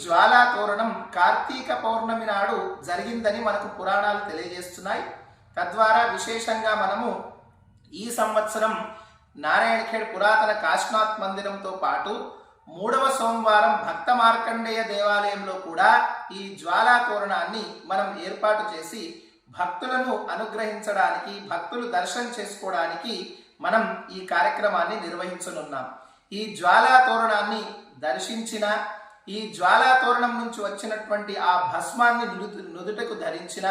జ్వాలా తోరణం కార్తీక పౌర్ణమి నాడు జరిగిందని మనకు పురాణాలు తెలియజేస్తున్నాయి. తద్వారా విశేషంగా మనము ఈ సంవత్సరం నారాయణఖేడ్ పురాతన కాశీనాథ్ మందిరంతో పాటు 3వ సోమవారం భక్త మార్కండేయ దేవాలయంలో కూడా ఈ జ్వాలా తోరణాన్ని మనం ఏర్పాటు చేసి భక్తులను అనుగ్రహించడానికి, భక్తులు దర్శనం చేసుకోవడానికి మనం ఈ కార్యక్రమాన్ని నిర్వహించనున్నాం. ఈ జ్వాలా తోరణాన్ని దర్శించిన, ఈ జ్వాలా తోరణం నుంచి వచ్చినటువంటి ఆ భస్మాన్ని నుదుటకు ధరించిన,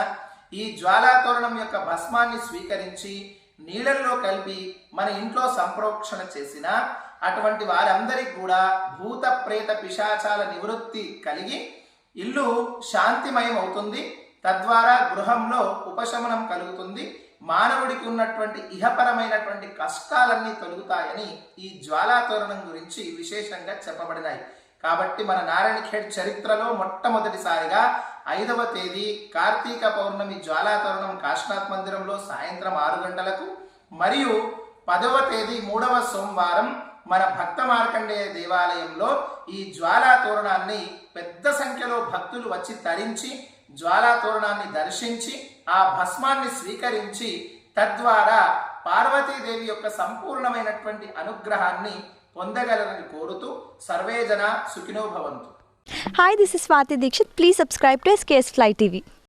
ఈ జ్వాలా తోరణం యొక్క భస్మాన్ని స్వీకరించి నీళ్ళల్లో కలిపి మన ఇంట్లో సంప్రోక్షణ చేసిన అటువంటి వారందరికీ కూడా భూత ప్రేత పిశాచాల నివృత్తి కలిగి ఇల్లు శాంతిమయం అవుతుంది. తద్వారా గృహంలో ఉపశమనం కలుగుతుంది. మానవుడికి ఉన్నటువంటి ఇహపరమైనటువంటి కష్టాలన్నీ తొలుగుతాయని ఈ జ్వాలా తోరణం గురించి విశేషంగా చెప్పబడినాయి. కాబట్టి మన నారాయణఖేడ్ చరిత్రలో మొట్టమొదటిసారిగా 5వ తేదీ కార్తీక పౌర్ణమి జ్వాలా తోరణం కాశీనాథ్ మందిరంలో సాయంత్రం 6 గంటలకు, మరియు 10వ తేదీ 3వ సోమవారం మన భక్త మార్కండేయ దేవాలయంలో ఈ జ్వాలా తోరణాన్ని పెద్ద సంఖ్యలో భక్తులు వచ్చి తరించి జ్వాలా తోరణాన్ని దర్శించి ఆ భస్మాన్ని స్వీకరించి తద్వారా పార్వతీదేవి యొక్క సంపూర్ణమైనటువంటి అనుగ్రహాన్ని పొందగలరని కోరుతూ సర్వే జన సుఖినో భవంతు. Hi, this is Swati Dikshit. Please subscribe to SKS Fly TV.